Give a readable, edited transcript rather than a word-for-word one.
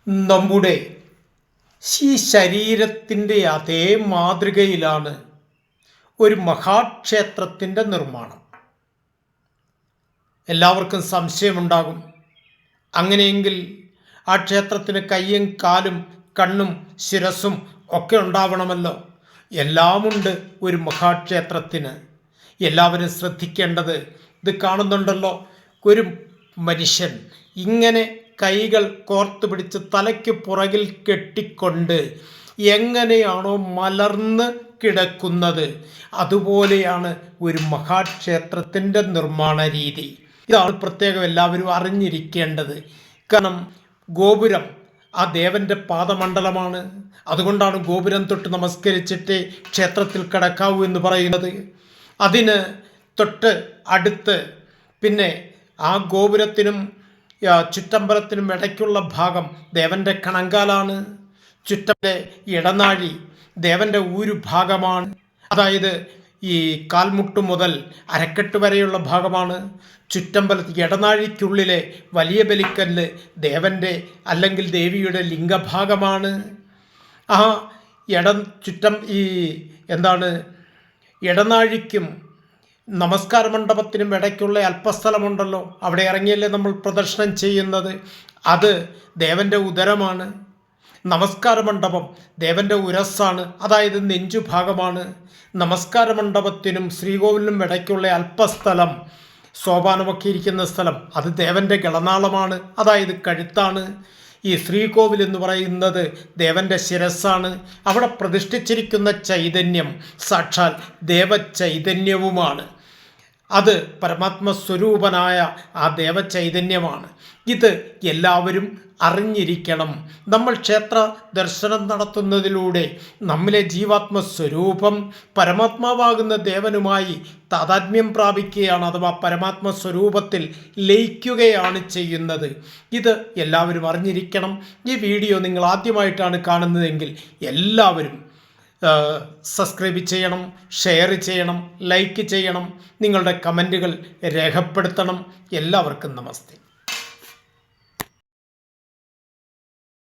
നമ്മുടെ ഈ ശരീരത്തിൻ്റെ അതേ മാതൃകയിലാണ് ഒരു മഹാക്ഷേത്രത്തിൻ്റെ നിർമ്മാണം. എല്ലാവർക്കും സംശയമുണ്ടാകും, അങ്ങനെയെങ്കിൽ ആ ക്ഷേത്രത്തിന് കയ്യും കാലും കണ്ണും ശിരസും ഒക്കെ ഉണ്ടാവണമല്ലോ. എല്ലാമുണ്ട് ഒരു മഹാക്ഷേത്രത്തിന്. എല്ലാവരും ശ്രദ്ധിക്കേണ്ടത്, ഇത് കാണുന്നുണ്ടല്ലോ, ഒരു മനുഷ്യൻ ഇങ്ങനെ കൈകൾ കോർത്തു പിടിച്ച് തലയ്ക്ക് പുറകിൽ കെട്ടിക്കൊണ്ട് എങ്ങനെയാണോ മലർന്ന് കിടക്കുന്നത്, അതുപോലെയാണ് ഒരു മഹാക്ഷേത്രത്തിൻ്റെ നിർമ്മാണ രീതി. ഇതാണ് പ്രത്യേകം എല്ലാവരും അറിഞ്ഞിരിക്കേണ്ടത്. കാരണം ഗോപുരം ആ ദേവൻ്റെ പാദമണ്ഡലമാണ്. അതുകൊണ്ടാണ് ഗോപുരം തൊട്ട് നമസ്കരിച്ചിട്ട് ക്ഷേത്രത്തിൽ കടക്കാവൂ എന്ന് പറയുന്നത്. അതിന് തൊട്ട് അടുത്ത് പിന്നെ ആ ഗോപുരത്തിനും ചുറ്റമ്പലത്തിനും ഇടയ്ക്കുള്ള ഭാഗം ദേവൻ്റെ കണങ്കാലാണ്. ചുറ്റമ്പലെ ഇടനാഴി ദേവൻ്റെ ഊരുഭാഗമാണ്. അതായത് ഈ കാൽമുട്ട് മുതൽ അരക്കെട്ട് വരെയുള്ള ഭാഗമാണ്. ചുറ്റമ്പലത്തിൽ ഇടനാഴിക്കുള്ളിലെ വലിയ ബലിക്കല്ല് ദേവൻ്റെ അല്ലെങ്കിൽ ദേവിയുടെ ലിംഗഭാഗമാണ്. ആ ഇടനാഴിക്കും നമസ്കാര മണ്ഡപത്തിനും ഇടയ്ക്കുള്ള അല്പസ്ഥലമുണ്ടല്ലോ, അവിടെ ഇറങ്ങിയല്ലേ നമ്മൾ പ്രദർശനം ചെയ്യുന്നത്. അത് ദേവൻ്റെ ഉദരമാണ്. നമസ്കാര മണ്ഡപം ദേവൻ്റെ ഉരസ്സാണ്, അതായത് നെഞ്ചുഭാഗമാണ്. നമസ്കാര മണ്ഡപത്തിനും ശ്രീകോവിലിനും ഇടയ്ക്കുള്ള അല്പസ്ഥലം, സോപാനമൊക്കെ ഇരിക്കുന്ന സ്ഥലം, അത് ദേവൻ്റെ ഗളനാളമാണ്, അതായത് കഴുത്താണ്. ഈ ശ്രീകോവിൽ എന്ന് പറയുന്നത് ദേവൻ്റെ ശിരസ്സാണ്. അവിടെ പ്രതിഷ്ഠിച്ചിരിക്കുന്ന ചൈതന്യം സാക്ഷാൽ ദേവചൈതന്യവുമാണ്. അത് പരമാത്മസ്വരൂപനായ ആ ദേവചൈതന്യമാണ്. ഇത് എല്ലാവരും അറിഞ്ഞിരിക്കണം. നമ്മൾ ക്ഷേത്ര ദർശനം നടത്തുന്നതിലൂടെ നമ്മിലെ ജീവാത്മസ്വരൂപം പരമാത്മാവാകുന്ന ദേവനുമായി താതാത്മ്യം പ്രാപിക്കുകയാണ്, അഥവാ പരമാത്മസ്വരൂപത്തിൽ ലയിക്കുകയാണ് ചെയ്യുന്നത്. ഇത് എല്ലാവരും അറിഞ്ഞിരിക്കണം. ഈ വീഡിയോ നിങ്ങൾ ആദ്യമായിട്ടാണ് കാണുന്നതെങ്കിൽ എല്ലാവരും സബ്സ്ക്രൈബ് ചെയ്യണം, ഷെയർ ചെയ്യണം, ലൈക്ക് ചെയ്യണം, നിങ്ങളുടെ കമൻറ്റുകൾ രേഖപ്പെടുത്തണം. എല്ലാവർക്കും നമസ്തേ.